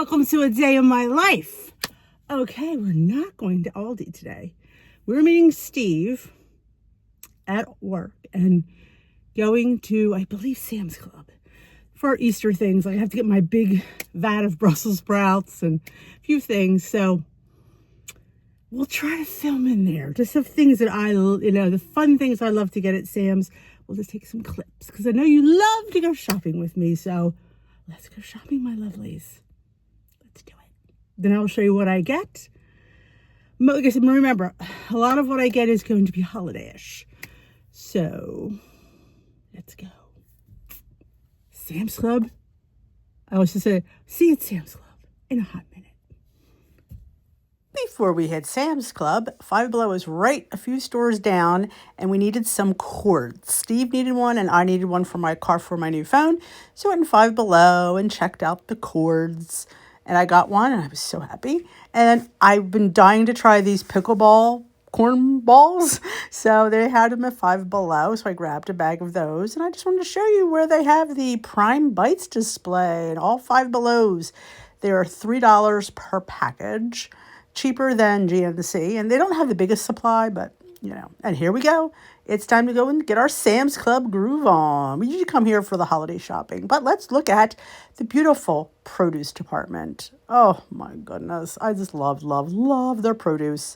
welcome to a day of my life. Okay, we're not going to Aldi today. We're meeting Steve at work and going to, I believe, Sam's Club for Easter things. I have to get my big vat of Brussels sprouts and a few things. So we'll try to film in there. Just some things that the fun things I love to get at Sam's. We'll just take some clips because I know you love to go shopping with me. So let's go shopping, my lovelies. Let's do it. Then I'll show you what I get. Like I said, remember, a lot of what I get is going to be holiday-ish. So let's go. Sam's Club. I always just say, see you at Sam's Club in a hot minute. Before we hit Sam's Club, Five Below is right a few stores down, and we needed some cords. Steve needed one, and I needed one for my car for my new phone. So I went in Five Below and checked out the cords, and I got one, and I was so happy. And I've been dying to try these pickleball corn balls, so they had them at Five Below, so I grabbed a bag of those, and I just wanted to show you where they have the Prime Bites display and all Five Belows. They are $3 per package. Cheaper than GNC, and they don't have the biggest supply, but and here we go. It's time to go and get our Sam's Club groove on. We usually come here for the holiday shopping, but let's look at the beautiful produce department. Oh my goodness, I just love their produce.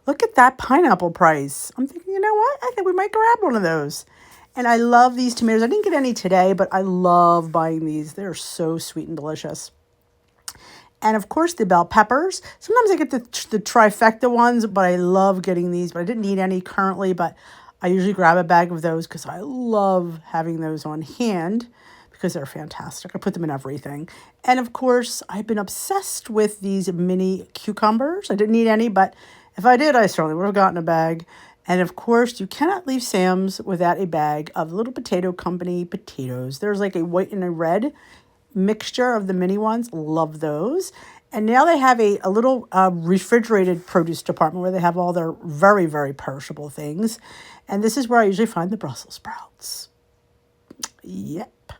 Look at that pineapple price. I'm thinking, you know what? I think we might grab one of those. And I love these tomatoes. I didn't get any today, but I love buying these. They're so sweet and delicious. And of course, the bell peppers. Sometimes I get the trifecta ones, but I love getting these. But I didn't need any currently, but I usually grab a bag of those because I love having those on hand because they're fantastic. I put them in everything. And of course, I've been obsessed with these mini cucumbers. I didn't need any, but if I did, I certainly would have gotten a bag. And of course, you cannot leave Sam's without a bag of Little Potato Company potatoes. There's like a white and a red mixture of the mini ones. Love those. And now they have a little refrigerated produce department where they have all their very, very perishable things. And this is where I usually find the Brussels sprouts. Yep.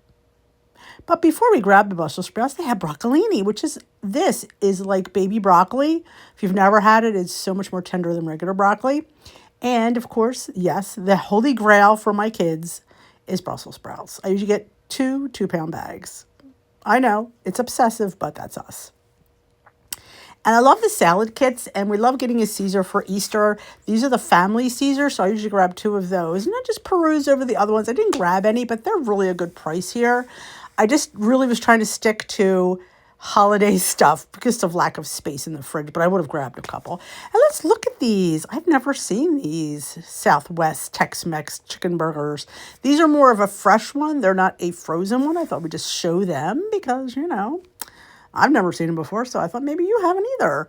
But before we grab the Brussels sprouts, they have broccolini, this is like baby broccoli. If you've never had it, it's so much more tender than regular broccoli. And of course, yes, the holy grail for my kids is Brussels sprouts. I usually get 2 2-pound bags. I know, it's obsessive, but that's us. And I love the salad kits, and we love getting a Caesar for Easter. These are the family Caesars, so I usually grab 2 of those. And I just peruse over the other ones. I didn't grab any, but they're really a good price here. I just really was trying to stick to holiday stuff because of lack of space in the fridge, but I would have grabbed a couple. And let's look at these. I've never seen these Southwest Tex-Mex chicken burgers. These are more of a fresh one. They're not a frozen one. I thought we'd just show them because, I've never seen them before, so I thought maybe you haven't either.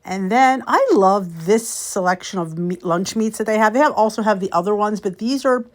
And then I love this selection of lunch meats that they have. They also have the other ones, but these are,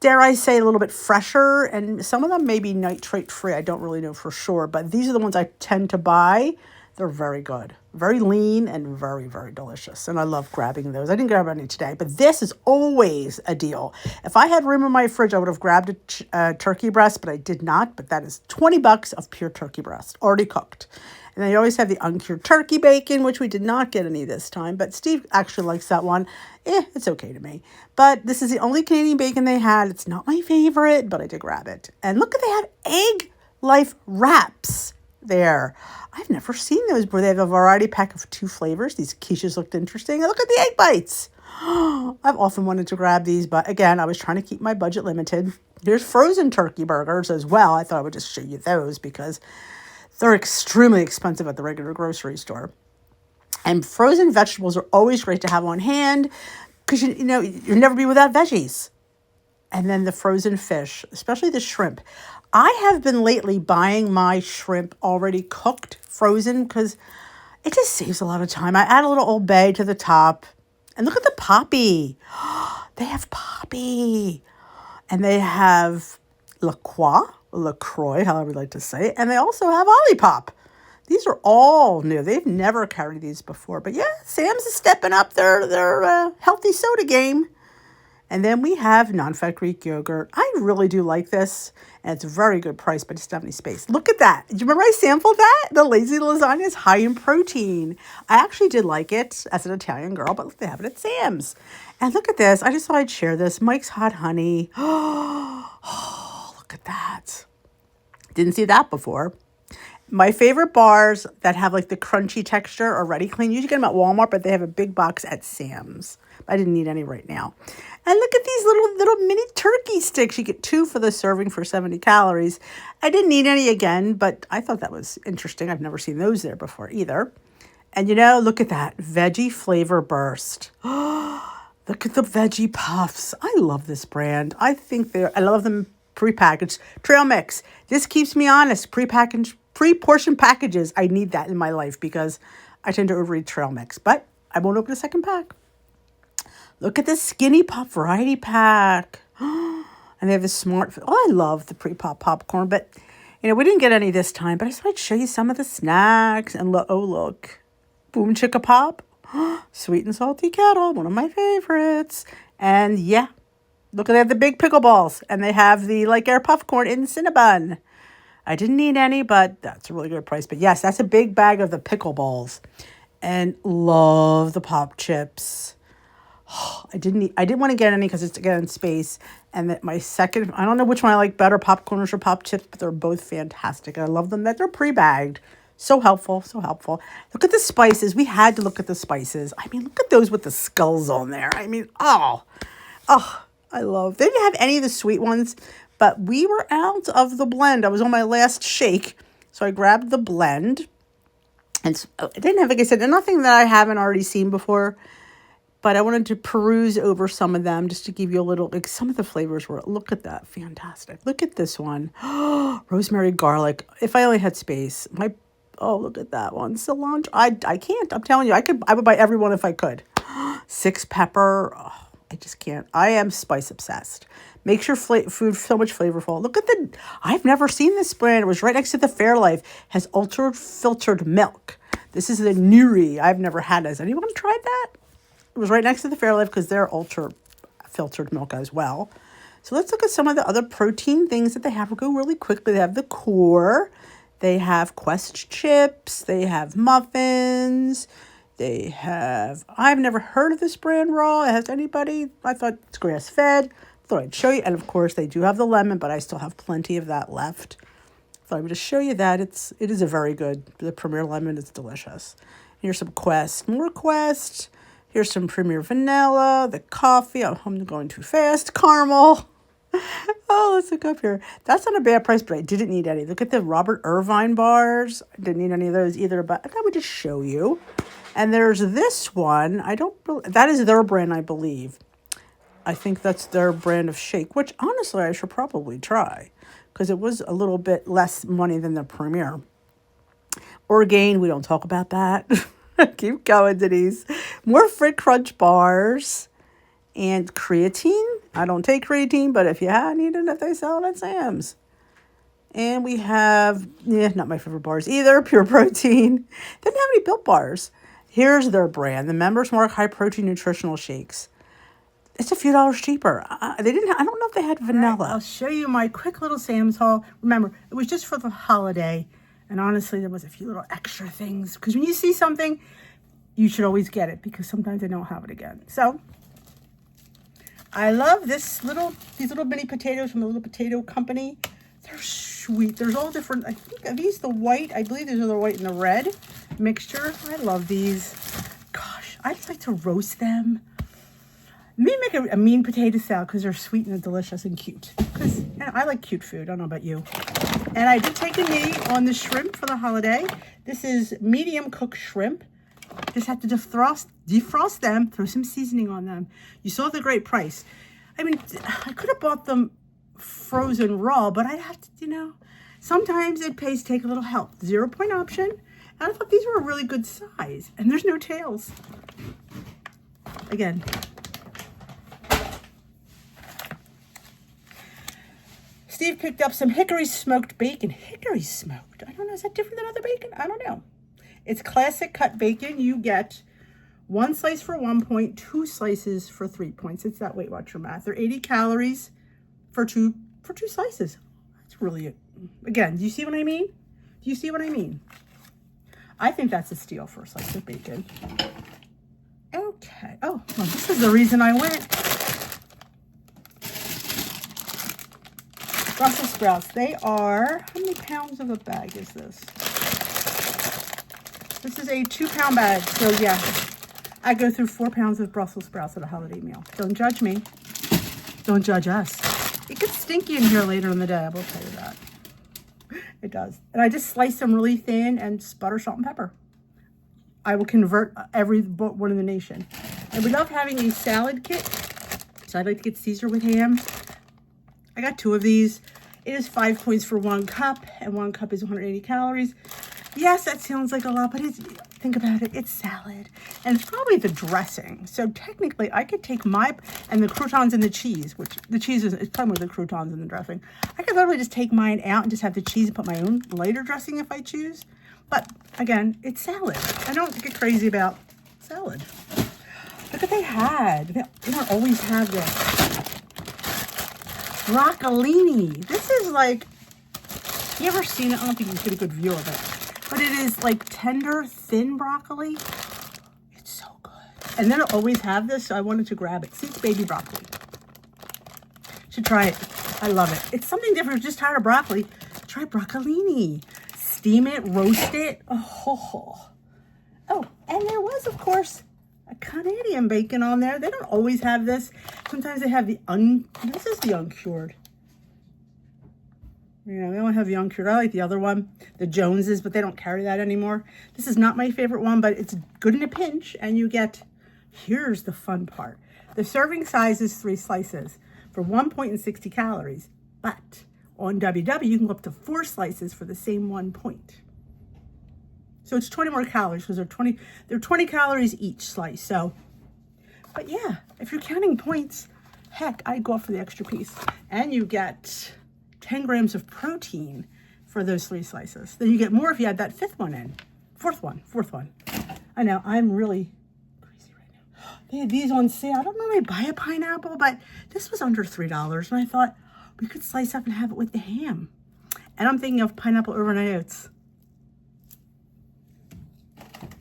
dare I say, a little bit fresher, and some of them may be nitrate-free. I don't really know for sure, but these are the ones I tend to buy. They're very good, very lean, and very, very delicious, and I love grabbing those. I didn't grab any today, but this is always a deal. If I had room in my fridge, I would have grabbed a turkey breast, but I did not, but that is $20 of pure turkey breast, already cooked. And they always have the uncured turkey bacon, which we did not get any this time. But Steve actually likes that one. It's okay to me. But this is the only Canadian bacon they had. It's not my favorite, but I did grab it. And look, they have Egg Life wraps there. I've never seen those where they have a variety pack of 2 flavors. These quiches looked interesting. And look at the egg bites. I've often wanted to grab these, but again, I was trying to keep my budget limited. There's frozen turkey burgers as well. I thought I would just show you those because they're extremely expensive at the regular grocery store. And frozen vegetables are always great to have on hand because, you'll never be without veggies. And then the frozen fish, especially the shrimp. I have been lately buying my shrimp already cooked, frozen, because it just saves a lot of time. I add a little Old Bay to the top. And look at the poppy. They have poppy. And they have LaCroix, however you like to say it. And they also have Olipop. These are all new. They've never carried these before. But yeah, Sam's is stepping up their healthy soda game. And then we have non-fat Greek yogurt. I really do like this, and it's a very good price, but it doesn't have any space. Look at that. Do you remember I sampled that? The lazy lasagna is high in protein. I actually did like it as an Italian girl, but they have it at Sam's. And look at this. I just thought I'd share this. Mike's Hot Honey. Oh, look at that. Didn't see that before. My favorite bars that have like the crunchy texture are Ready Clean. You can get them at Walmart, but they have a big box at Sam's. I didn't need any right now. And look at these little mini turkey sticks. You get 2 for the serving for 70 calories. I didn't need any again, but I thought that was interesting. I've never seen those there before either. And look at that veggie flavor burst. Look at the veggie puffs. I love this brand. I love them prepackaged. Trail mix. This keeps me honest. Pre-portion packages. I need that in my life because I tend to overeat trail mix, but I won't open a second pack. Look at this Skinny Pop variety pack. And they have the smart. Oh, I love the pre-pop popcorn, but we didn't get any this time. But I thought I'd show you some of the snacks. And look, Boom Chicka Pop, sweet and salty kettle, one of my favorites. And yeah, look, they have the big pickleballs, and they have the air popcorn in Cinnabon. I didn't need any, but that's a really good price. But yes, that's a big bag of the pickleballs, and love the pop chips. I didn't want to get any because it's again in space. And that my second, I don't know which one I like better, popcorners or pop chips, but they're both fantastic. I love them that they're pre-bagged. So helpful, so helpful. Look at the spices. We had to look at the spices. I mean, look at those with the skulls on there. I mean, I love. They didn't have any of the sweet ones, but we were out of the blend. I was on my last shake, so I grabbed the blend. And it didn't have, like I said, nothing that I haven't already seen before. But I wanted to peruse over some of them just to give you a little, some of the flavors were, look at that, fantastic. Look at this one, rosemary garlic. If I only had space, look at that one, cilantro. I can't, I'm telling you, I would buy every one if I could. 6 pepper, I just can't. I am spice obsessed. Makes your food so much flavorful. Look at I've never seen this brand. It was right next to the Fairlife. Has ultra filtered milk. This is the Nuri. I've never had it. Has anyone tried that? It was right next to the Fairlife because they're ultra filtered milk as well. So let's look at some of the other protein things that they have. We'll go really quickly. They have the core. They have Quest chips. They have muffins. They have, I've never heard of this brand raw. Has anybody? I thought it's grass fed. Thought I'd show you. And of course they do have the lemon, but I still have plenty of that left. Thought I would just show you that. It is a very good, the Premier Lemon is delicious. Here's some Quest, more Quest. Here's some Premier Vanilla, the coffee. I'm going too fast. Caramel. Oh, let's look up here. That's not a bad price, but I didn't need any. Look at the Robert Irvine bars. I didn't need any of those either, but I thought I would just show you. And there's this one. That is their brand, I believe. I think that's their brand of shake, which honestly I should probably try because it was a little bit less money than the Premier. Orgain, we don't talk about that. Keep going, Denise. More Frit Crunch bars and creatine. I don't take creatine, but if you need it, they sell it at Sam's. And we have, not my favorite bars either, Pure Protein. They didn't have any Built bars. Here's their brand, the Members Mark High Protein Nutritional Shakes. It's a few dollars cheaper. I don't know if they had vanilla. Right, I'll show you my quick little Sam's haul. Remember, it was just for the holiday. And honestly, there was a few little extra things. Because when you see something, you should always get it. Because sometimes they don't have it again. So, I love these little mini potatoes from the Little Potato Company. They're sweet. There's all different. I think, are these the white? I believe these are the white and the red mixture. I love these. Gosh, I'd like to roast them. Maybe make a mean potato salad because they're sweet and delicious and cute. Because I like cute food. I don't know about you. And I did take a knee on the shrimp for the holiday. This is medium cooked shrimp. Just have to defrost them, throw some seasoning on them. You saw the great price. I mean, I could have bought them frozen raw, but I'd have to, sometimes it pays to take a little help. 0-point option. And I thought these were a really good size. And there's no tails. Again. Steve picked up some hickory smoked bacon. Hickory smoked? I don't know. Is that different than other bacon? I don't know. It's classic cut bacon. You get 1 slice for 1 point, 2 slices for 3 points. It's that Weight Watcher math. They're 80 calories for two slices. That's really it. Again, do you see what I mean? Do you see what I mean? I think that's a steal for a slice of bacon. Okay. Oh, well, this is the reason I went. Brussels sprouts. They are, how many pounds of a bag is this? This is a 2-pound bag. So yeah, I go through 4 pounds of Brussels sprouts at a holiday meal. Don't judge me. Don't judge us. It gets stinky in here later in the day, I will tell you that. It does. And I just slice them really thin and just butter, salt, and pepper. I will convert every one in the nation. And we love having a salad kit. So I'd like to get Caesar with ham. I got 2 of these. It is 5 points for 1 cup, and 1 cup is 180 calories. Yes, that sounds like a lot, but think about it, it's salad. And it's probably the dressing. So technically, I could take and the croutons and the cheese, which the cheese is probably more the croutons and the dressing. I could literally just take mine out and just have the cheese and put my own lighter dressing if I choose. But again, it's salad. I don't get crazy about salad. Look what they had. They don't always have this. Broccolini. This is like, you ever seen it? I don't think you can get a good view of it. But it is like tender, thin broccoli. It's so good. And they don't always have this, so I wanted to grab it. See, it's baby broccoli. Should try it. I love it. It's something different. Just tired of broccoli. Try broccolini. Steam it, roast it. Oh, and there was, of course, a Canadian bacon on there. They don't always have this. Sometimes they have this is the uncured. You know, they don't have the uncured. I like the other one, the Joneses, but they don't carry that anymore. This is not my favorite one, but it's good in a pinch. And you get, here's the fun part. The serving size is 3 slices for 1 point and 60 calories. But on WW, you can go up to 4 slices for the same 1 point. So it's 20 more calories because they're 20 calories each slice. So, but yeah, if you're counting points, heck, I'd go for the extra piece. And you get 10 grams of protein for those 3 slices. Then you get more if you add that 5th one in. Fourth one. I know, I'm really crazy right now. They had these on sale. I don't normally buy a pineapple, but this was under $3. And I thought we could slice up and have it with the ham. And I'm thinking of pineapple overnight oats.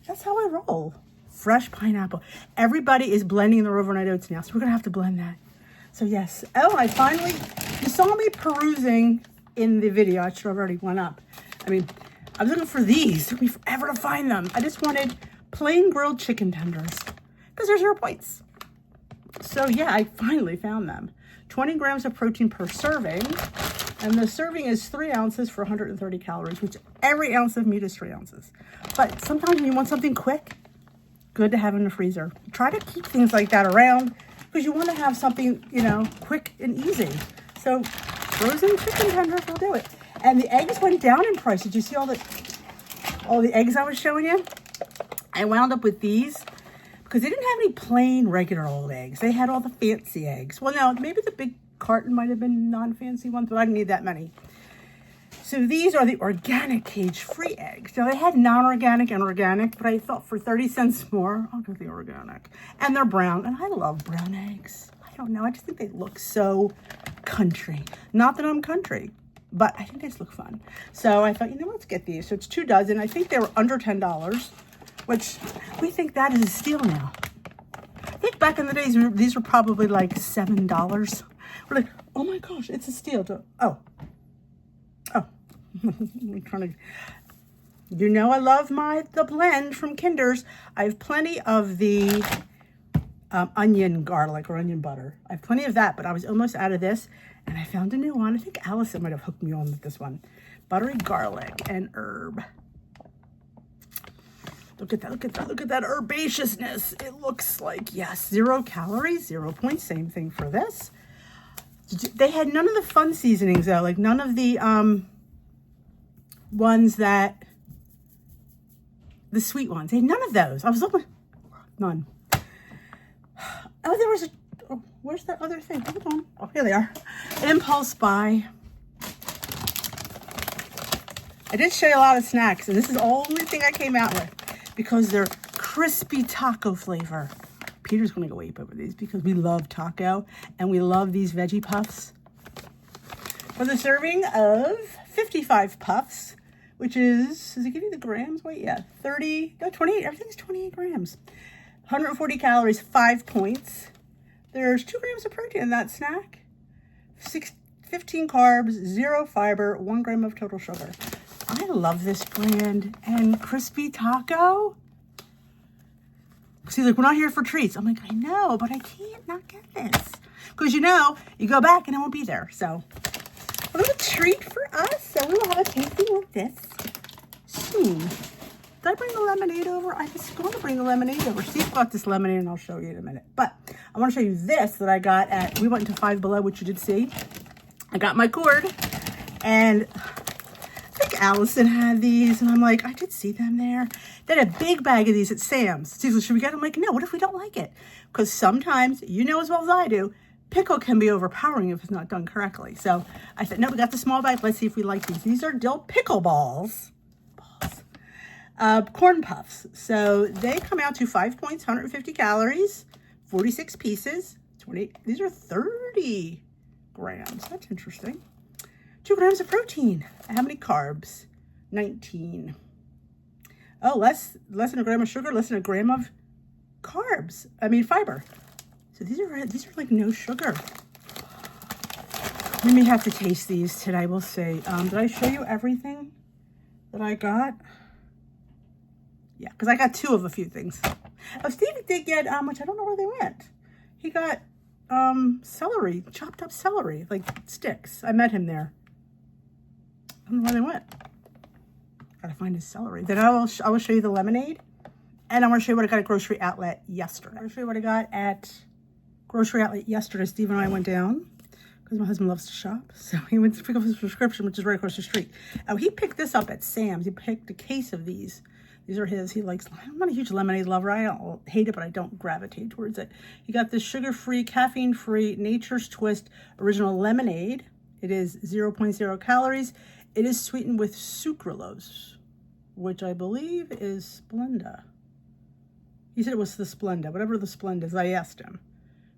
That's how I roll. Fresh pineapple. Everybody is blending their overnight oats now, so we're going to have to blend that. So yes. Oh, you saw me perusing in the video. I should have already went up. I mean, I was looking for these. It took me forever to find them. I just wanted plain grilled chicken tenders because they're 0 points. So yeah, I finally found them. 20 grams of protein per serving. And the serving is 3 ounces for 130 calories, which every ounce of meat is 3 ounces. But sometimes when you want something quick, good to have in the freezer. Try to keep things like that around because you want to have something, you know, quick and easy. So frozen chicken tenders will do it. And the eggs went down in price. Did you see all the eggs I was showing you? I wound up with these because they didn't have any plain regular old eggs. They had all the fancy eggs. Well, now maybe the big carton might have been non-fancy ones, but I didn't need that many. So these are the organic cage-free eggs. Now they had non-organic and organic, but I thought for 30 cents more, I'll go the organic. And they're brown, and I love brown eggs. I don't know, I just think they look so country. Not that I'm country, but I think they just look fun. So I thought, you know, let's get these. So it's 2 dozen. I think they were under $10, which we think that is a steal now. I think back in the days, these were probably like $7. We're like, oh my gosh, it's a steal. I'm trying to, you know, I love the blend from Kinder's. I have plenty of the onion garlic or onion butter. I have plenty of that, but I was almost out of this, and I found a new one. I think Allison might have hooked me on with this one. Buttery garlic and herb. Look at that, look at that herbaceousness. It looks like, yes, 0 calories, 0 points. Same thing for this. They had none of the fun seasonings though, like none of the ones that, the sweet ones. They had none of those. I was looking, none. Oh, there was where's that other thing? Hold on. Oh, here they are. Impulse buy. I did show you a lot of snacks, and this is the only thing I came out with because they're crispy taco flavor. Peter's gonna go ape over these because we love taco and we love these veggie puffs. For the serving of 55 puffs, which is, does it give you the grams? Wait, yeah, 30, no, 28, everything's 28 grams. 140 calories, 5 points. There's 2 grams of protein in that snack. 15 carbs, 0 fiber, 1 gram of total sugar. I love this brand. And crispy taco. See, like, we're not here for treats. I'm like, I know, but I can't not get this. Because, you know, you go back and it won't be there. So, a little treat for us. So, we will have a tasting of this soon. Did I bring the lemonade over? I was going to bring the lemonade over. Steve got this lemonade, and I'll show you in a minute. But I want to show you this that I got at, we went into Five Below, which you did see. I got my cord, and I think Allison had these, and I'm like, I did see them there. They had a big bag of these at Sam's. Steve's like, should we get them? I'm like, no, what if we don't like it? Because sometimes, you know as well as I do, pickle can be overpowering if it's not done correctly. So I said, no, we got the small bag. Let's see if we like these. These are dill pickle balls. Corn puffs. So they come out to 5 points, 150 calories, 46 pieces, 20. These are 30 grams. That's interesting. 2 grams of protein. How many carbs? 19. Oh, less than a gram of sugar, less than a gram of carbs. I mean fiber. So these are like no sugar. We may have to taste these today. We'll see. Did I show you everything that I got? Yeah, because I got 2 of a few things. Oh, Steve did get, which I don't know where they went. He got celery, chopped up celery, like sticks. I met him there. I don't know where they went. Gotta find his celery. Then I will show you the lemonade. And I want to show you what I got at Grocery Outlet yesterday. I want to show you what I got at Grocery Outlet yesterday. Steve and I went down because my husband loves to shop. So he went to pick up his prescription, which is right across the street. Oh, he picked this up at Sam's. He picked a case of these. These are his. He likes, I'm not a huge lemonade lover. I don't hate it, but I don't gravitate towards it. He got this sugar-free, caffeine-free Nature's Twist original lemonade. It is 0.0 calories. It is sweetened with sucralose, which I believe is Splenda. He said it was the Splenda, whatever the Splenda is. I asked him.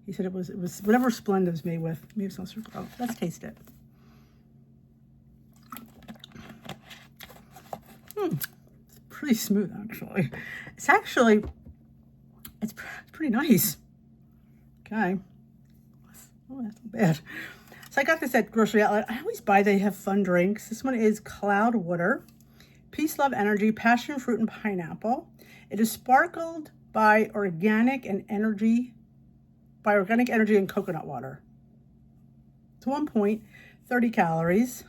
He said it was whatever Splenda is made with. Maybe it's not sucralose. Let's taste it. Pretty smooth, actually. It's pretty nice. Okay. Oh, that's not bad. So I got this at Grocery Outlet. I always buy, they have fun drinks. This one is Cloud Water, Peace, Love, Energy, Passion Fruit, and Pineapple. It is sparkled by organic energy and coconut water. It's 1 point, 30 calories.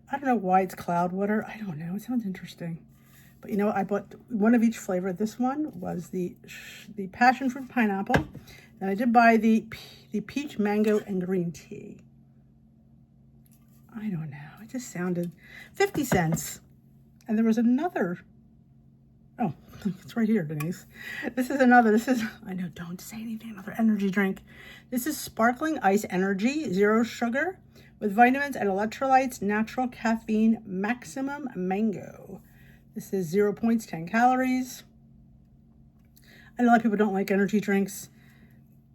I don't know why it's Cloud Water. I don't know. It sounds interesting. But you know what? I bought one of each flavor. This one was the passion fruit pineapple. And I did buy the peach, mango, and green tea. I don't know. It just sounded 50 cents. And there was another. Oh, it's right here, Denise. This is, I know, don't say anything, another energy drink. This is Sparkling Ice Energy, 0 sugar, with vitamins and electrolytes, natural caffeine, maximum mango. This is 0 points, 10 calories. I know a lot of people don't like energy drinks.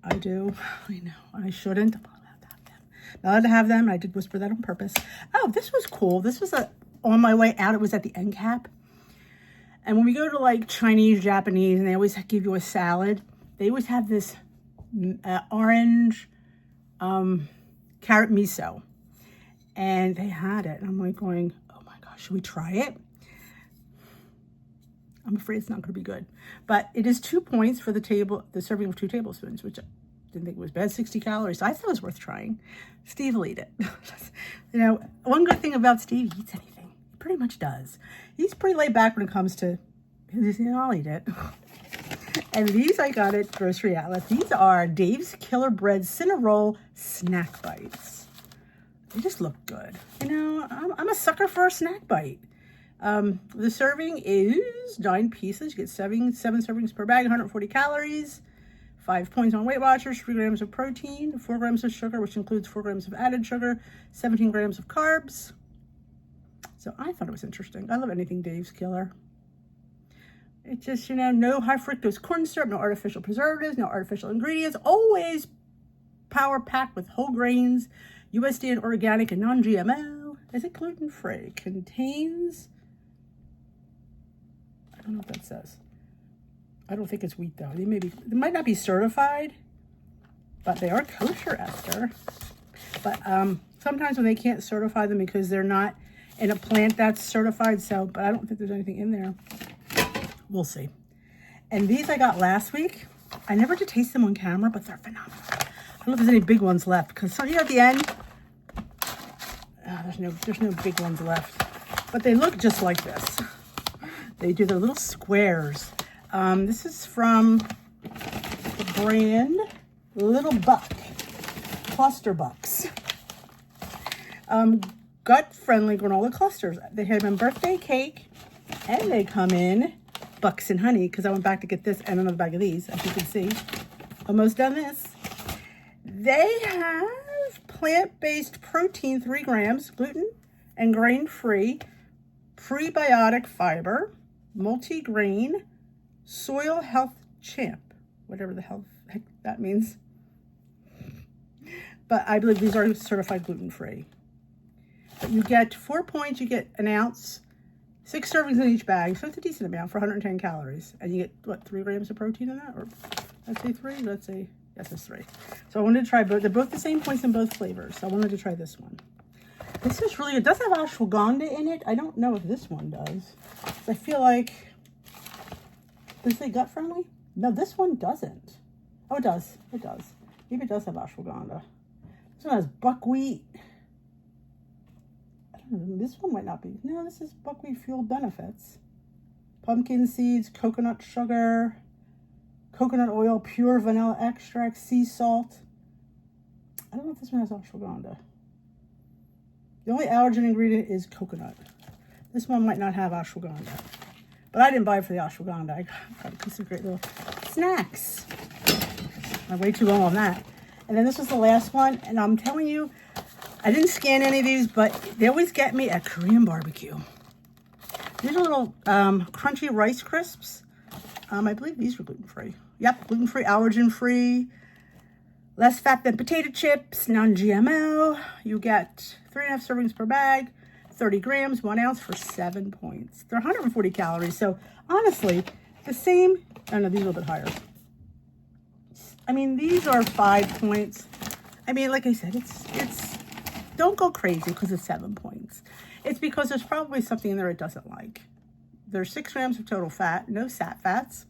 I do. I know. I shouldn't. I'm not allowed to have them. Not allowed to have them. I did whisper that on purpose. Oh, this was cool. This was on my way out. It was at the end cap. And when we go to like Chinese, Japanese, and they always give you a salad, they always have this orange carrot miso. And they had it. And I'm like going, oh my gosh, should we try it? I'm afraid it's not going to be good. But it is 2 points for the serving of 2 tablespoons, which I didn't think was bad. 60 calories. So I thought it was worth trying. Steve will eat it. You know, one good thing about Steve, he eats anything. He pretty much does. He's pretty laid back when it comes to, I'll eat it. And these I got at Grocery Outlet. These are Dave's Killer Bread Cinnarroll Snack Bites. They just look good. You know, I'm a sucker for a snack bite. The serving is 9 pieces. You get 7 servings per bag, 140 calories, 5 points on Weight Watchers, 3 grams of protein, 4 grams of sugar, which includes 4 grams of added sugar, 17 grams of carbs. So I thought it was interesting. I love anything Dave's Killer. It's just, no high fructose corn syrup, no artificial preservatives, no artificial ingredients, always power packed with whole grains, USDA and organic and non-GMO. Is it gluten-free? Contains, I don't know what that says. I don't think it's wheat though. They might not be certified, but they are kosher, Esther. But sometimes when they can't certify them because they're not in a plant that's certified, but I don't think there's anything in there. We'll see. And these I got last week. I never did taste them on camera, but they're phenomenal. I don't know if there's any big ones left because at the end, there's no big ones left. But they look just like this. They do their little squares. This is from the brand Little Buck, Cluster Bucks. Gut-friendly granola clusters. They have them in birthday cake, and they come in Bucks and Honey, because I went back to get this and another bag of these, as you can see. Almost done this. They have plant-based protein, 3 grams, gluten and grain-free, prebiotic fiber, multi-grain, soil health champ, whatever the heck that means. But I believe these are certified gluten-free. But you get 4 points, you get an ounce, 6 servings in each bag, so it's a decent amount for 110 calories. And you get, 3 grams of protein in that? Or let's say 3, yes, it's 3. So I wanted to try both. They're both the same points in both flavors, so I wanted to try this one. This is really, it does have ashwagandha in it. I don't know if this one does. I feel like, does it say gut friendly? No, this one doesn't. Oh, it does. It does. Maybe it does have ashwagandha. This one has buckwheat. This one might not be. No, this is buckwheat fuel benefits. Pumpkin seeds, coconut sugar, coconut oil, pure vanilla extract, sea salt. I don't know if this one has ashwagandha. The only allergen ingredient is coconut. This one might not have ashwagandha. But I didn't buy it for the ashwagandha. I got a piece of great little snacks. I'm way too long on that. And then this was the last one. And I'm telling you, I didn't scan any of these, but they always get me at Korean barbecue. These are little crunchy Rice Crisps. I believe these were gluten-free. Yep, gluten-free, allergen-free, less fat than potato chips, non-GMO. You get 3.5 servings per bag, 30 grams, 1 ounce for 7 points. They're 140 calories. So honestly, the same. Oh no, these are a little bit higher. I mean, these are 5 points. I mean, like I said, it's don't go crazy because it's 7 points. It's because there's probably something in there it doesn't like. There's 6 grams of total fat, no sat fats,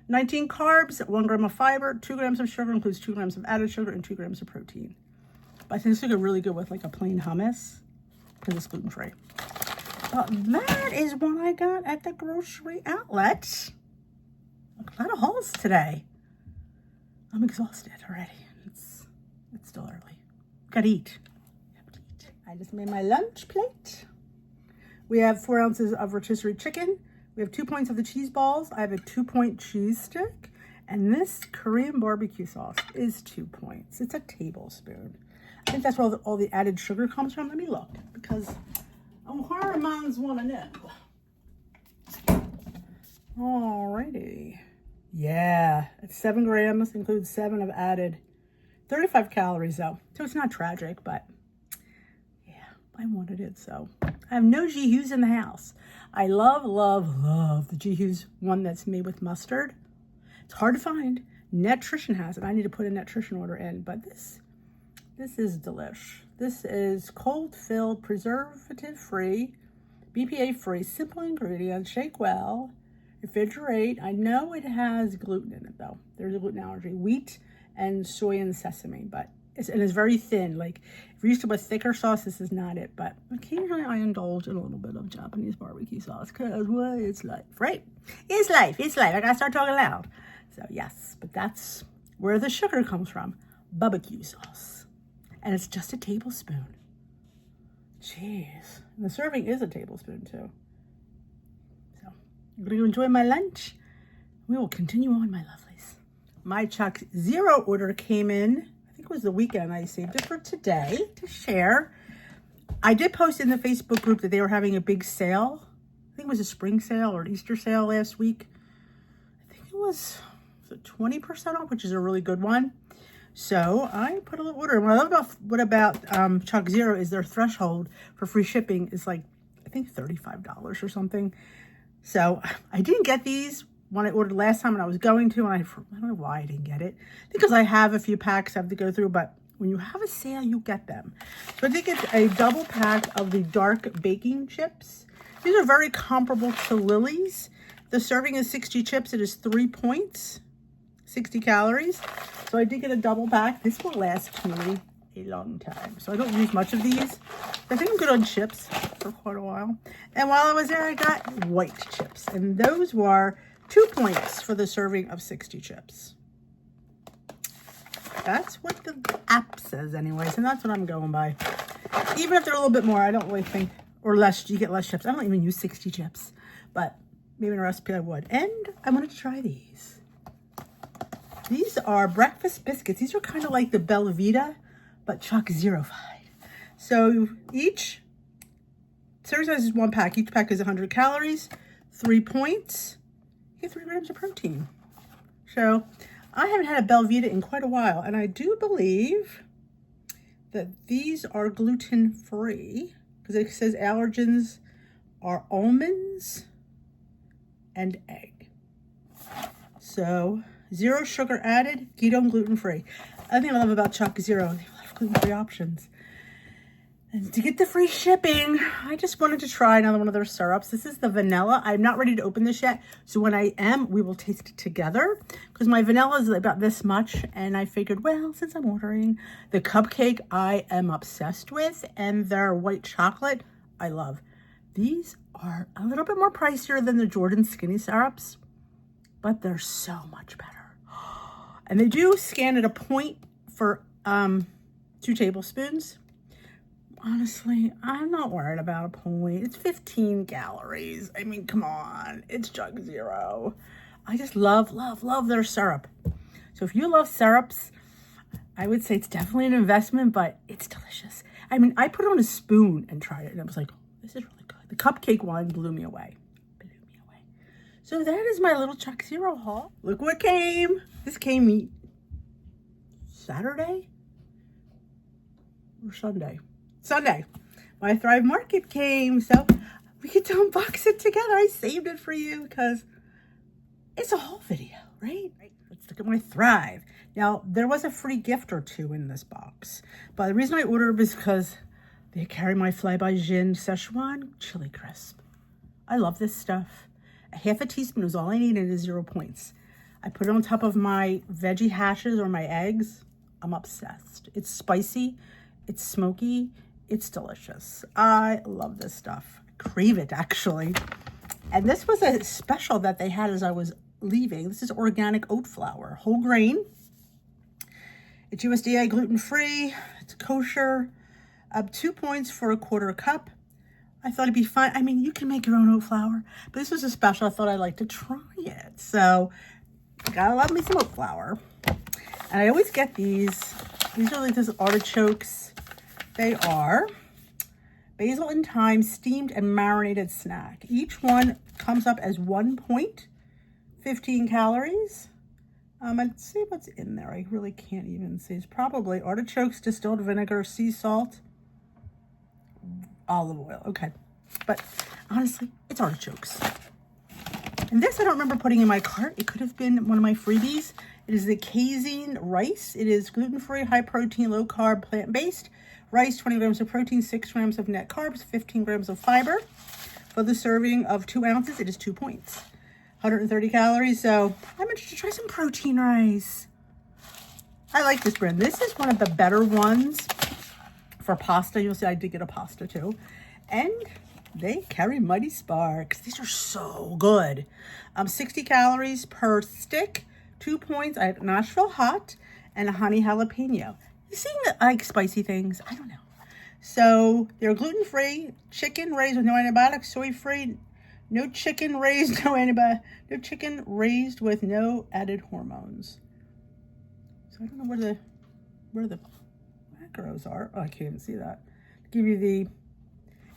19 carbs, 1 gram of fiber, 2 grams of sugar, includes 2 grams of added sugar, and 2 grams of protein. But I think this would go really good with like a plain hummus because it's gluten-free. That is what I got at the grocery outlet. A lot of hauls today. I'm exhausted already. It's still early. Gotta eat. I just made my lunch plate. We have 4 ounces of rotisserie chicken. We have 2 points of the cheese balls. I have a 2-point cheese stick. And this Korean barbecue sauce is 2 points. It's a tablespoon. I think that's where all the added sugar comes from. Let me look, because inquiring minds want to know. Alrighty. Yeah, it's 7 grams, includes 7 of added. 35 calories though, so it's not tragic, but yeah, I wanted it, so. I have no G-Hughes in the house. I love, love, love the G-Hughes one that's made with mustard. It's hard to find. Nutrition has it. I need to put a nutrition order in, but this is delish. This is cold-filled, preservative-free, BPA-free, simple ingredients, shake well, refrigerate. I know it has gluten in it though. There's a gluten allergy. Wheat and soy and sesame, but it's very thin. Like if you're used to a thicker sauce, this is not it. But occasionally I indulge in a little bit of Japanese barbecue sauce because, well, it's life, right? It's life. It's life. I gotta start talking loud. So yes, but that's where the sugar comes from. Barbecue sauce, and it's just a tablespoon. Jeez, and the serving is a tablespoon too. So I'm gonna go enjoy my lunch. We will continue on, my lovelies. My ChocZero order came in, I think it was the weekend. I saved it for today to share. I did post in the Facebook group that they were having a big sale I think it was a spring sale or an Easter sale last week. I think it was 20% off, which is a really good one. So I put a little order. And what about ChocZero is their threshold for free shipping is like, I think $35 or something. So I didn't get these when I ordered last time, and I was going to, and I don't know why I didn't get it. Because I have a few packs I have to go through, but when you have a sale, you get them. So I did get a double pack of the dark baking chips. These are very comparable to Lily's. The serving is 60 chips. It is 3 points, 60 calories. So I did get a double pack. This will last me a long time. So I don't use much of these. I think I'm good on chips for quite a while. And while I was there, I got white chips. And those were 2 points for the serving of 60 chips. That's what the app says anyways, and that's what I'm going by. Even if they're a little bit more, I don't really think, or less, you get less chips. I don't even use 60 chips, but maybe in a recipe I would. And I wanted to try these. These are breakfast biscuits. These are kind of like the Belvita, but ChocZero-fied. So each serving size is 1 pack. Each pack is 100 calories, 3 points. You get 3 grams of protein. So I haven't had a Belvita in quite a while, and I do believe that these are gluten-free because it says allergens are almonds and egg. So 0 sugar added, keto, gluten-free. I think I love about ChocZero, they have a lot of gluten-free options. And to get the free shipping, I just wanted to try another one of their syrups. This is the vanilla. I'm not ready to open this yet. So when I am, we will taste it together. Because my vanilla is about this much. And I figured, well, since I'm ordering the cupcake, I am obsessed with. And their white chocolate, I love. These are a little bit more pricier than the Jordan Skinny syrups. But they're so much better. And they do scan at a point for 2 tablespoons. Honestly, I'm not worried about a point. It's 15 calories. I mean, come on. It's ChocZero. I just love, love, love their syrup. So if you love syrups, I would say it's definitely an investment, but it's delicious. I mean, I put it on a spoon and tried it, and I was like, oh, this is really good. The cupcake one blew me away. So that is my little ChocZero haul. Look what came. This came Saturday or Sunday? Sunday. My Thrive Market came, so we get to unbox it together. I saved it for you because it's a haul video, right? Let's look at my Thrive. Now, there was a free gift or 2 in this box, but the reason I ordered was because they carry my Fly by Jin Szechuan chili crisp. I love this stuff. A half a teaspoon is all I need, and it is 0 points. I put it on top of my veggie hashes or my eggs. I'm obsessed. It's spicy. It's smoky. It's delicious. I love this stuff. I crave it, actually. And this was a special that they had as I was leaving. This is organic oat flour, whole grain. It's USDA gluten-free. It's kosher. 2 points for 1/4 cup. I thought it'd be fun. I mean, you can make your own oat flour, but this was a special. I thought I'd like to try it. So, gotta love me some oat flour. And I always get these. These are like these artichokes. They are basil and thyme steamed and marinated snack. Each one comes up as 1 point, 15 calories. Let's see what's in there. I really can't even see. It's probably artichokes, distilled vinegar, sea salt, olive oil. Okay. But honestly, it's artichokes. And this I don't remember putting in my cart. It could have been one of my freebies. It is the casein rice. It is gluten-free, high protein, low carb, plant-based. Rice, 20 grams of protein, 6 grams of net carbs, 15 grams of fiber. For the serving of 2 ounces, it is 2 points. 130 calories, so I'm interested to try some protein rice. I like this brand. This is one of the better ones for pasta. You'll see I did get a pasta too. And they carry Mighty Sparks. These are so good. 60 calories per stick, 2 points. I have Nashville hot and a honey jalapeno. You seem that I like spicy things. I don't know. So they're gluten-free, chicken raised with no antibiotics, soy-free, no chicken raised, no chicken raised with no added hormones. So I don't know where the macros are. Oh, I can't even see that. Give you the,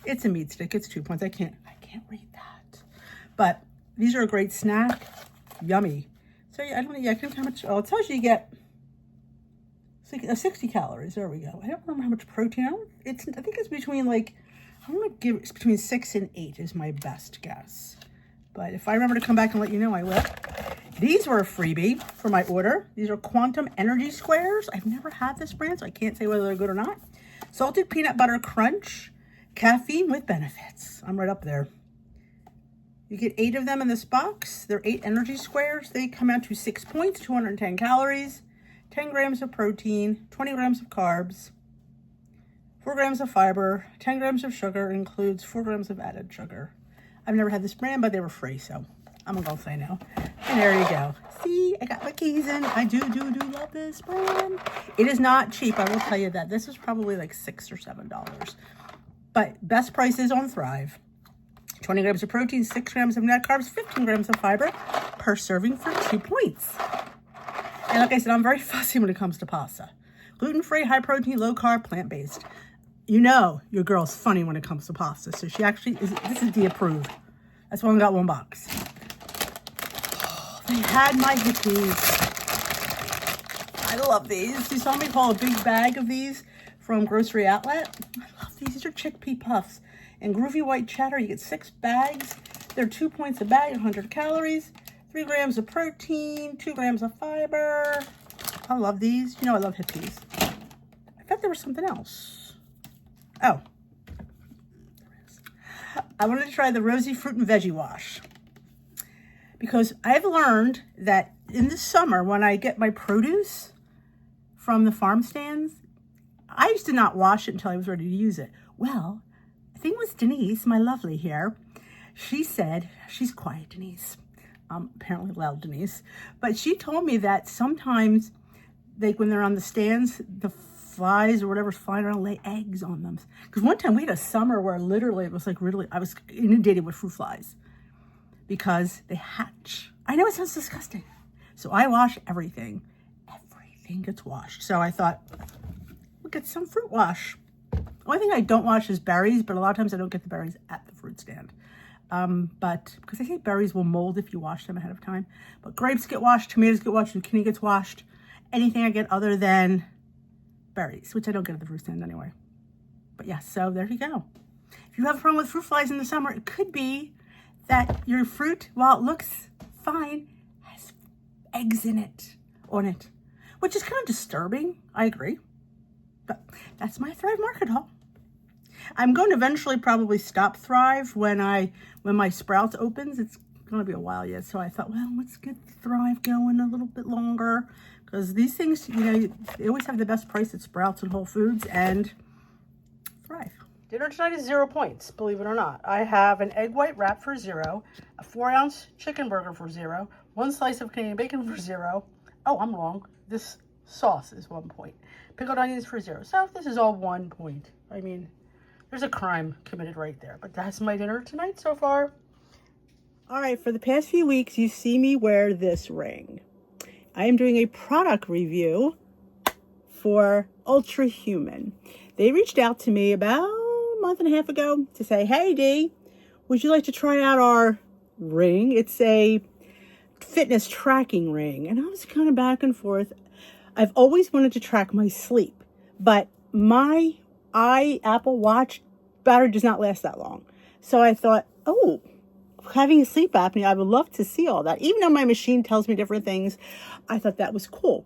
it's a meat stick. It's 2 points. I can't read that. But these are a great snack. Yummy. So yeah, I don't know. Yeah, I can't how much. Oh, it tells you you get 60 calories. There we go. I don't remember how much protein. I think it's between like, I'm gonna give it's between 6 and 8 is my best guess. But if I remember to come back and let you know, I will. These were a freebie for my order. These are Quantum Energy Squares. I've never had this brand, so I can't say whether they're good or not. Salted peanut butter crunch, caffeine with benefits. I'm right up there. You get 8 of them in this box. They're 8 energy squares. They come out to 6 points, 210 calories, 10 grams of protein, 20 grams of carbs, 4 grams of fiber, 10 grams of sugar. It includes 4 grams of added sugar. I've never had this brand, but they were free, so I'm gonna say no. And there you go. See, I got my keys in. I do love this brand. It is not cheap, I will tell you that. This was probably like $6 or $7. But best prices on Thrive. 20 grams of protein, 6 grams of net carbs, 15 grams of fiber per serving for 2 points. And like I said, I'm very fussy when it comes to pasta. Gluten-free, high protein, low carb, plant-based. You know your girl's funny when it comes to pasta. So she actually this is D approved. That's why I got 1 box. Oh, they had my hippies. I love these. You saw me haul a big bag of these from Grocery Outlet. I love these. These are chickpea puffs and groovy white cheddar. You get 6 bags. They're 2 points a bag, 100 calories, 3 grams of protein, 2 grams of fiber. I love these. You know I love hippies. I thought there was something else. Oh, there is. I wanted to try the Rosy Fruit and Veggie Wash because I've learned that in the summer when I get my produce from the farm stands, I used to not wash it until I was ready to use it. Well, I think it was Denise, my lovely here. She said, she's quiet, Denise, apparently loud Denise, but she told me that sometimes like when they're on the stands, the flies or whatever's flying around lay eggs on them. Because one time we had a summer where literally it was like really, I was inundated with fruit flies because they hatch. I know it sounds disgusting. So I wash everything. Everything gets washed. So I thought, we'll get some fruit wash. The only thing I don't wash is berries, but a lot of times I don't get the berries at the fruit stand. But because I think berries will mold if you wash them ahead of time. But grapes get washed, tomatoes get washed, zucchini gets washed. Anything I get other than berries, which I don't get at the fruit stand anyway. But yeah, so there you go. If you have a problem with fruit flies in the summer, it could be that your fruit, while it looks fine, has eggs in it, on it, which is kind of disturbing. I agree. But that's my Thrive Market haul. I'm going to eventually probably stop Thrive when my Sprouts opens. It's going to be a while yet. So I thought, well, let's get Thrive going a little bit longer. Because these things, you know, they always have the best price at Sprouts and Whole Foods and Thrive. Dinner tonight is 0 points, believe it or not. I have an egg white wrap for 0, a 4-ounce chicken burger for 0, 1 slice of Canadian bacon for 0. Oh, I'm wrong. This sauce is 1 point. Pickled onions for 0. So this is all 1 point. I mean, there's a crime committed right there. But that's my dinner tonight so far. All right, for the past few weeks, you see me wear this ring. I am doing a product review for Ultrahuman. They reached out to me about a month and a half ago to say, hey, Dee, would you like to try out our ring? It's a fitness tracking ring. And I was kind of back and forth. I've always wanted to track my sleep, but my Apple Watch battery does not last that long. So I thought, oh, having a sleep apnea, I would love to see all that. Even though my machine tells me different things, I thought that was cool.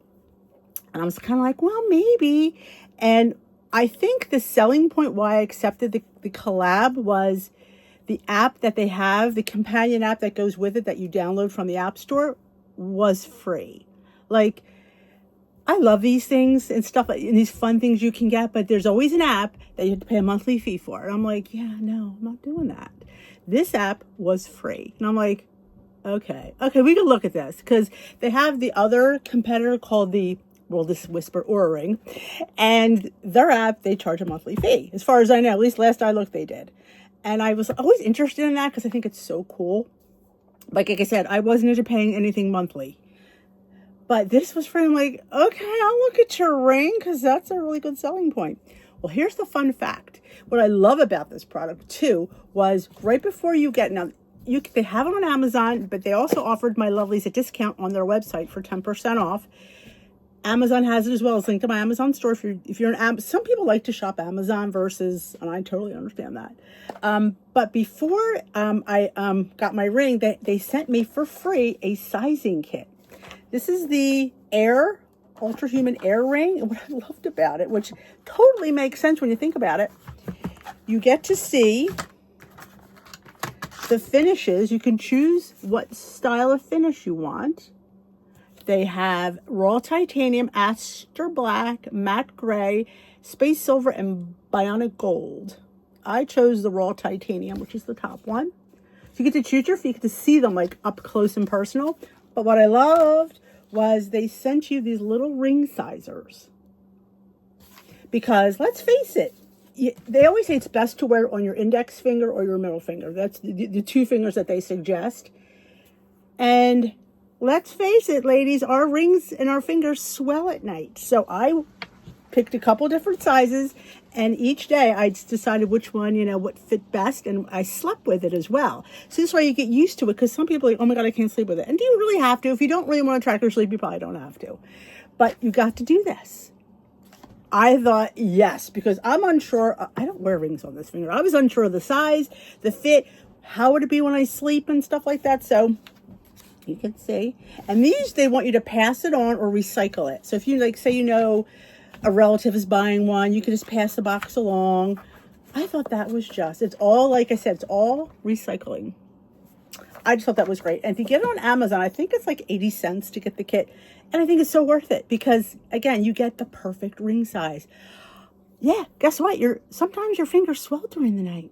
And I was kind of like, well, maybe. And I think the selling point why I accepted the collab was the app that they have, the companion app that goes with it that you download from the App Store was free. Like, I love these things and stuff, and these fun things you can get, but there's always an app that you have to pay a monthly fee for. And I'm like, yeah, no, I'm not doing that. This app was free. And I'm like, okay, we can look at this because they have the other competitor called the, well, this Whisper Oura Ring, and their app, they charge a monthly fee. As far as I know, at least last I looked, they did. And I was always interested in that because I think it's so cool. Like I said, I wasn't into paying anything monthly. But this was free. I'm like, okay, I'll look at your ring because that's a really good selling point. Well, here's the fun fact. What I love about this product, too, was right before you get, now, they have it on Amazon, but they also offered my lovelies a discount on their website for 10% off. Amazon has it as well. It's linked to my Amazon store. If you're some people like to shop Amazon versus, and I totally understand that. But before I got my ring, they sent me for free a sizing kit. This is the Ultrahuman Air ring. And what I loved about it, which totally makes sense when you think about it, you get to see the finishes. You can choose what style of finish you want. They have raw titanium, aster black, matte gray, space silver, and bionic gold. I chose the raw titanium, which is the top one. So you get to choose your feet, you get to see them like up close and personal. But what I loved was they sent you these little ring sizers. Because let's face it, they always say it's best to wear it on your index finger or your middle finger. That's the two fingers that they suggest. And let's face it, ladies, our rings and our fingers swell at night. So I picked a couple different sizes, and each day I just decided which one, what fit best, and I slept with it as well. So this way you get used to it, because some people are like, oh my God, I can't sleep with it. And do you really have to? If you don't really want to track your sleep, you probably don't have to. But you got to do this. I thought, yes, because I'm unsure. I don't wear rings on this finger. I was unsure of the size, the fit, how would it be when I sleep and stuff like that. So you can see. And these, they want you to pass it on or recycle it. So if you say, a relative is buying one, you can just pass the box along. I thought that was it's all, like I said, it's all recycling. I just thought that was great. And if you get it on Amazon, I think it's like 80 cents to get the kit. And I think it's so worth it because, again, you get the perfect ring size. Yeah, guess what? Sometimes your fingers swell during the night.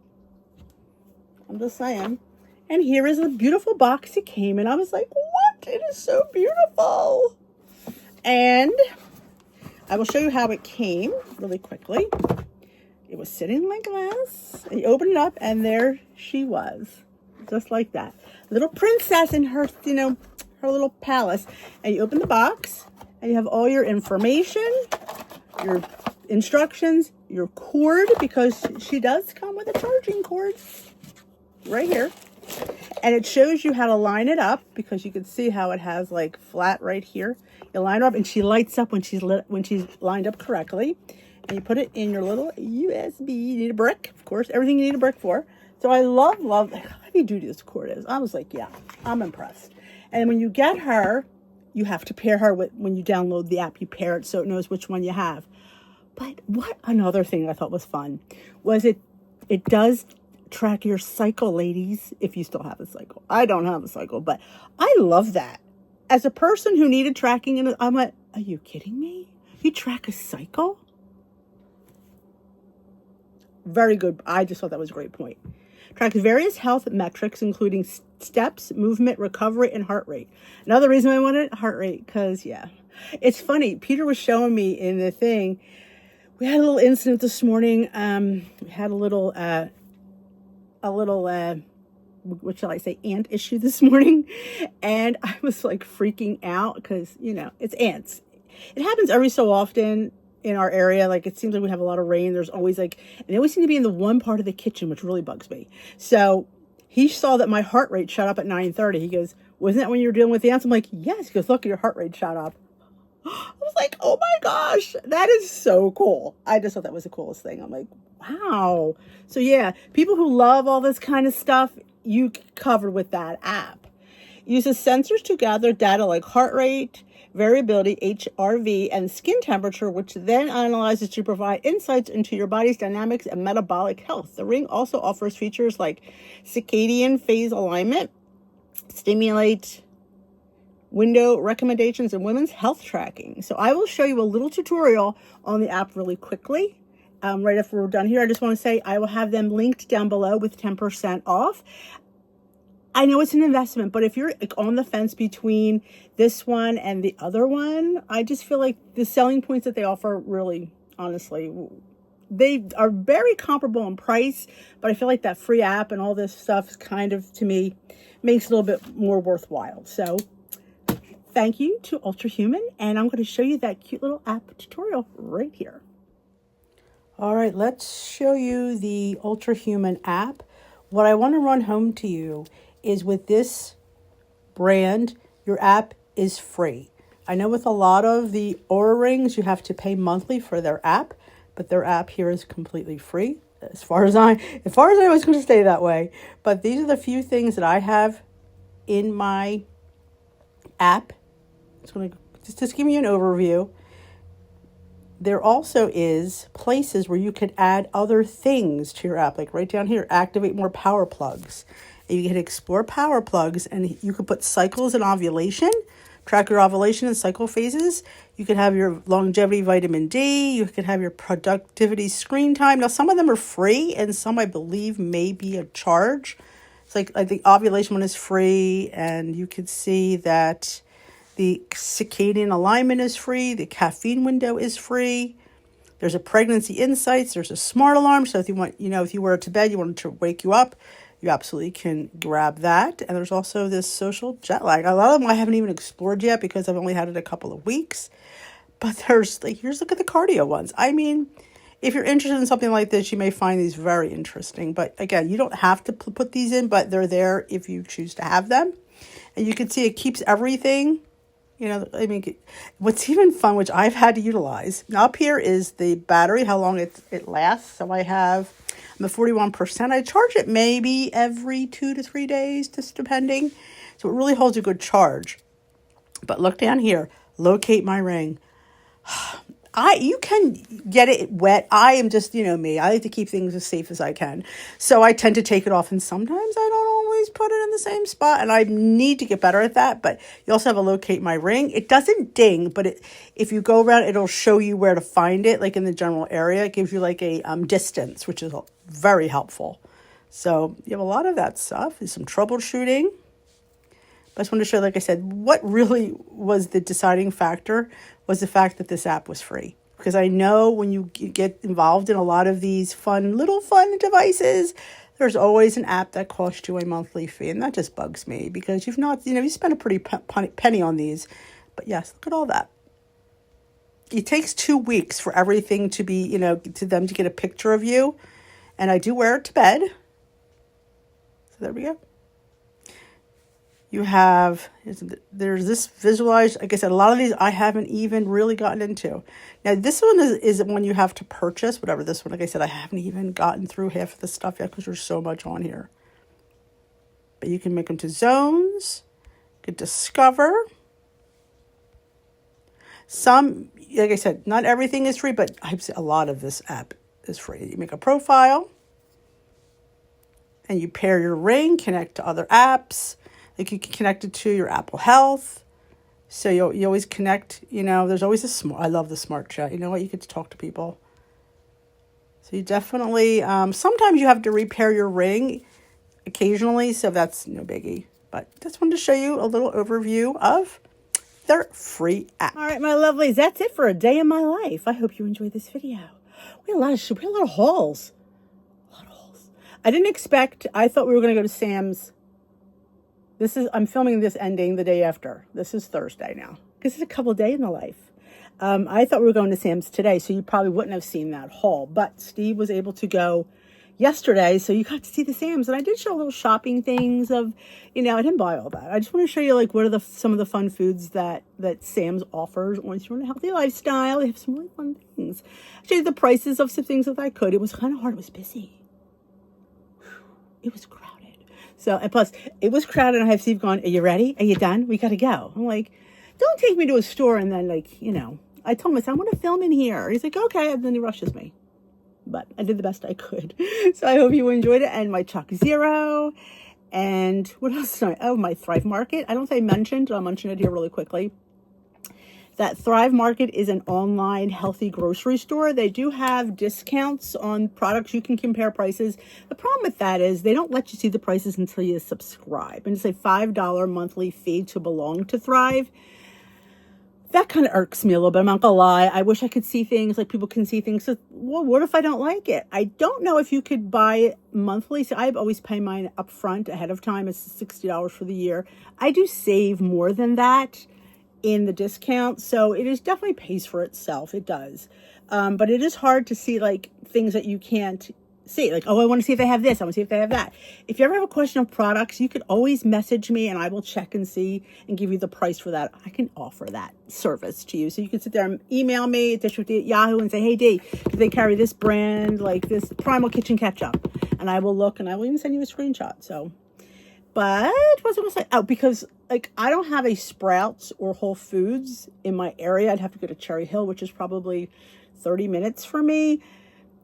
I'm just saying. And here is the beautiful box it came in. I was like, what? It is so beautiful. And I will show you how it came really quickly. It was sitting in my glass. And you open it up, and there she was. Just like that. Little princess in her, her little palace. And you open the box, and you have all your information, your instructions, your cord, because she does come with a charging cord right here. And it shows you how to line it up, because you can see how it has like flat right here. You line her up, and she lights up when she's lined up correctly. And you put it in your little USB. You need a brick, of course, everything you need a brick for. So I love how heavy duty this cord is. I was like, yeah, I'm impressed. And when you get her, you have to pair her with, when you download the app, you pair it so it knows which one you have. But what another thing I thought was fun was it does track your cycle, ladies, if you still have a cycle. I don't have a cycle, but I love that. As a person who needed tracking, and I'm like, are you kidding me? You track a cycle? Very good. I just thought that was a great point. Tracks various health metrics, including steps, movement, recovery, and heart rate. Another reason I wanted heart rate, because, yeah. It's funny. Peter was showing me in the thing. We had a little incident this morning. We had a little what shall I say, ant issue this morning. And I was like freaking out because, it's ants. It happens every so often in our area. Like, it seems like we have a lot of rain. There's always and they always seem to be in the one part of the kitchen, which really bugs me. So he saw that my heart rate shot up at 9:30. He goes, wasn't that when you were dealing with the ants? I'm like, yes. He goes, look, your heart rate shot up. I was like, oh my gosh, that is so cool. I just thought that was the coolest thing. I'm like, wow. So yeah, people who love all this kind of stuff, you covered with that app. It uses sensors to gather data like heart rate, variability, HRV, and skin temperature, which then analyzes to provide insights into your body's dynamics and metabolic health. The ring also offers features like circadian phase alignment, stimulate window recommendations, and women's health tracking. So I will show you a little tutorial on the app really quickly. Right after we're done here, I just want to say I will have them linked down below with 10% off. I know it's an investment, but if you're on the fence between this one and the other one, I just feel like the selling points that they offer really, honestly, they are very comparable in price, but I feel like that free app and all this stuff is kind of, to me, makes it a little bit more worthwhile. So thank you to Ultrahuman, and I'm going to show you that cute little app tutorial right here. All right, let's show you the Ultrahuman app. What I want to run home to you is with this brand, your app is free. I know with a lot of the Oura rings, you have to pay monthly for their app, but their app here is completely free. As far as I was going to stay that way. But these are the few things that I have in my app. It's going to just give you an overview. There also is places where you could add other things to your app, like right down here, activate more power plugs. And you can explore power plugs, and you could put cycles and ovulation, track your ovulation and cycle phases. You could have your longevity vitamin D. You could have your productivity screen time. Now, some of them are free, and some I believe may be a charge. It's like the ovulation one is free, and you could see that the circadian alignment is free. The caffeine window is free. There's a pregnancy insights. There's a smart alarm. So if you want, if you were to bed, you wanted to wake you up, you absolutely can grab that. And there's also this social jet lag. A lot of them I haven't even explored yet because I've only had it a couple of weeks. But here's look at the cardio ones. I mean, if you're interested in something like this, you may find these very interesting. But again, you don't have to put these in, but they're there if you choose to have them. And you can see it keeps everything. What's even fun, which I've had to utilize, now up here is the battery, how long it lasts. So I'm at 41%. I charge it maybe every 2 to 3 days, just depending. So it really holds a good charge. But look down here, locate my ring. You can get it wet. I am just, me. I like to keep things as safe as I can. So I tend to take it off, and sometimes I don't always put it in the same spot, and I need to get better at that. But you also have a locate my ring. It doesn't ding, but if you go around, it'll show you where to find it, like in the general area. It gives you like a distance, which is very helpful. So you have a lot of that stuff. There's some troubleshooting. But I just wanted to show, like I said, what really was the deciding factor was the fact that this app was free. Because I know when you get involved in a lot of these fun devices, there's always an app that costs you a monthly fee. And that just bugs me because you spend a pretty penny on these. But yes, look at all that. It takes 2 weeks for everything to be, to them to get a picture of you. And I do wear it to bed. So there we go. You have, there's this visualized, like I said, a lot of these I haven't even really gotten into. Now, this one is one you have to purchase, whatever this one, like I said, I haven't even gotten through half of the stuff yet because there's so much on here. But you can make them to zones, you can discover. Some, like I said, not everything is free, but I'd say a lot of this app is free. You make a profile, and you pair your ring, connect to other apps. Like you can connect it to your Apple Health. So you always connect, there's always I love the smart chat. You know what? You get to talk to people. So you definitely, sometimes you have to repair your ring occasionally. So that's no biggie. But just wanted to show you a little overview of their free app. All right, my lovelies, that's it for a day in my life. I hope you enjoyed this video. We had a lot of hauls. I didn't expect, I thought we were going to go to Sam's. I'm filming this ending the day after. This is Thursday now. This is a couple of days in the life. I thought we were going to Sam's today, so you probably wouldn't have seen that haul. But Steve was able to go yesterday, so you got to see the Sam's. And I did show little shopping things of, I didn't buy all that. I just want to show you, like, what are some of the fun foods that Sam's offers once you're in a healthy lifestyle. They have some really fun things. I showed you the prices of some things that I could. It was kind of hard. It was busy. It was crowded. So, and plus, it was crowded, and I have Steve going, are you ready? Are you done? We got to go. I'm like, don't take me to a store and then, I told him, I said, I want to film in here. He's like, okay, and then he rushes me. But I did the best I could. So I hope you enjoyed it. And my ChocZero. And what else? My Thrive Market. I don't think I mentioned, but I'll mention it here really quickly. That Thrive Market is an online healthy grocery store. They do have discounts on products. You can compare prices. The problem with that is they don't let you see the prices until you subscribe. And it's a $5 monthly fee to belong to Thrive. That kind of irks me a little bit. I'm not going to lie. I wish I could see things like people can see things. So, well, what if I don't like it? I don't know if you could buy it monthly. So I always pay mine up front ahead of time. It's $60 for the year. I do save more than that in the discount, so it is definitely pays for itself. It does, but it is hard to see like things that you can't see. Like, oh, I want to see if they have this. I want to see if they have that. If you ever have a question of products, you could always message me and I will check and see and give you the price for that. I can offer that service to you. So you can sit there and email me at dishwithd@yahoo and say, hey, D, do they carry this brand, like this Primal Kitchen Ketchup? And I will look and I will even send you a screenshot. So, but what was I going to say? Oh, because like I don't have a Sprouts or Whole Foods in my area. I'd have to go to Cherry Hill, which is probably 30 minutes for me.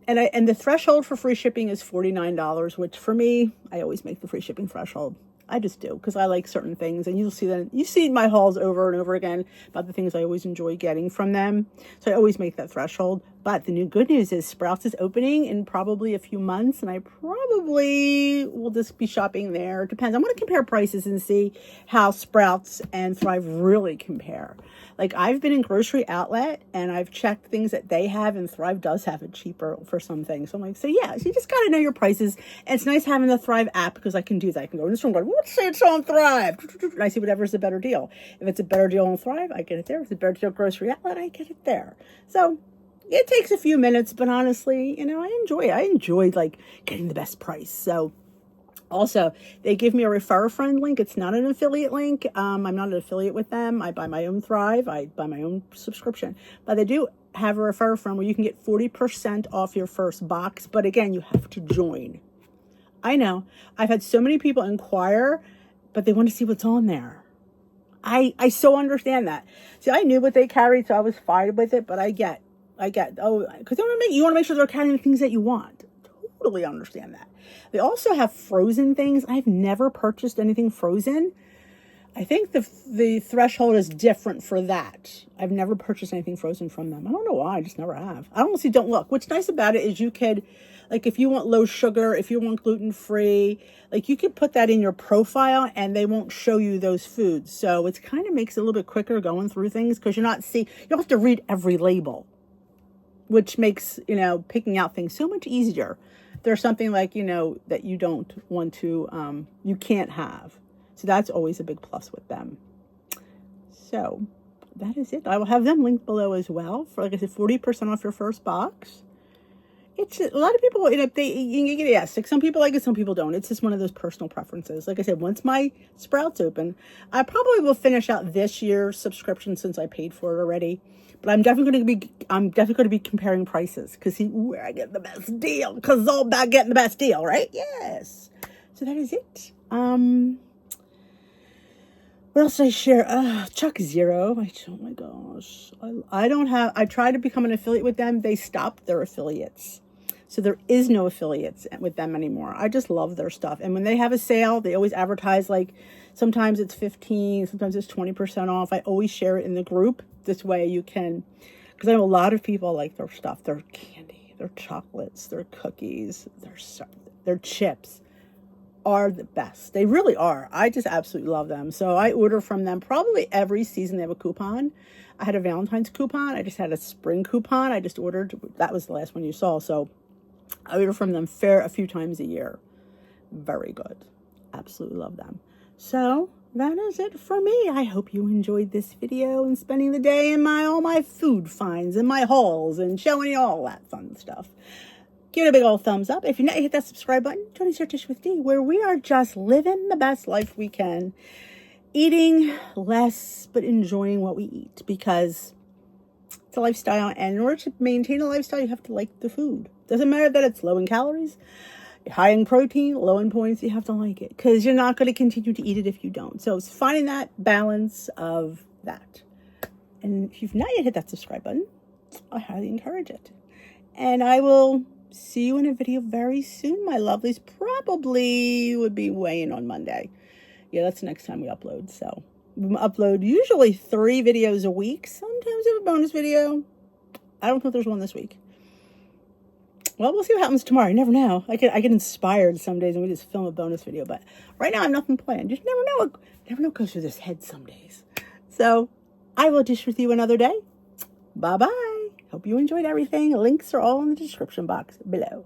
And the threshold for free shipping is $49, which for me, I always make the free shipping threshold. I just do because I like certain things, and you'll see that you see my hauls over and over again about the things I always enjoy getting from them. So I always make that threshold. But the new good news is Sprouts is opening in probably a few months, and I probably will just be shopping there. It depends. I'm going to compare prices and see how Sprouts and Thrive really compare. Like I've been in Grocery Outlet and I've checked things that they have, and Thrive does have it cheaper for some things. So I'm like, so yeah, so you just got to know your prices. And it's nice having the Thrive app because I can do that. I can go in this room and go, let's say it's on Thrive. And I see whatever's a better deal. If it's a better deal on Thrive, I get it there. If it's a better deal at Grocery Outlet, I get it there. So it takes a few minutes, but honestly, you know, I enjoy it. I enjoyed like getting the best price. So also, they give me a refer a friend link. It's not an affiliate link. I'm not an affiliate with them. I buy my own Thrive. I buy my own subscription. But they do have a refer a friend where you can get 40% off your first box. But again, you have to join. I know. I've had so many people inquire, but they want to see what's on there. I so understand that. See, I knew what they carried, so I was fine with it. But I get, because you want to make sure they're carrying the things that you want. Totally understand that. They also have frozen things. I've never purchased anything frozen. I think the threshold is different for that. I've never purchased anything frozen from them. I don't know why. I just never have. I honestly don't look. What's nice about it is you could, like if you want low sugar, if you want gluten-free, like you could put that in your profile and they won't show you those foods. So it kind of makes it a little bit quicker going through things because you don't have to read every label, which makes, picking out things so much easier. There's something like, that you don't want to, you can't have. So that's always a big plus with them. So that is it. I will have them linked below as well for, like I said, 40% off your first box. It's a lot of people, some people like it, some people don't. It's just one of those personal preferences. Like I said, once my Sprouts open, I probably will finish out this year's subscription since I paid for it already. But I'm definitely going to be comparing prices because see where I get the best deal. Because it's all about getting the best deal, right? Yes. So that is it. What else did I share? ChocZero. Oh my gosh. I tried to become an affiliate with them. They stopped their affiliates. So there is no affiliates with them anymore. I just love their stuff. And when they have a sale, they always advertise like sometimes it's 15, sometimes it's 20% off. I always share it in the group. This way you can, because I know a lot of people like their stuff. Their candy, their chocolates, their cookies, their chips are the best. They really are. I just absolutely love them. So I order from them probably every season. They have a coupon. I had a Valentine's coupon. I just had a spring coupon. I just ordered. That was the last one you saw. So I order from them a few times a year. Very good. Absolutely love them. So that is it for me. I hope you enjoyed this video and spending the day in all my food finds and my hauls and showing you all that fun stuff. Give it a big old thumbs up. If you're not, hit that subscribe button. Join us here at Dish with D, where we are just living the best life we can. Eating less, but enjoying what we eat because it's a lifestyle. And in order to maintain a lifestyle, you have to like the food. Doesn't matter that it's low in calories, high in protein, low in points. You have to like it because you're not going to continue to eat it if you don't. So it's finding that balance of that. And if you've not yet hit that subscribe button, I highly encourage it. And I will see you in a video very soon, my lovelies. Probably would be weighing on Monday. Yeah, that's the next time we upload. So we upload usually 3 videos a week. Sometimes we have a bonus video. I don't know if there's one this week. Well, we'll see what happens tomorrow. You never know. I get inspired some days and we just film a bonus video. But right now I have nothing planned. Just never know. Never know what goes through this head some days. So I will dish with you another day. Bye-bye. Hope you enjoyed everything. Links are all in the description box below.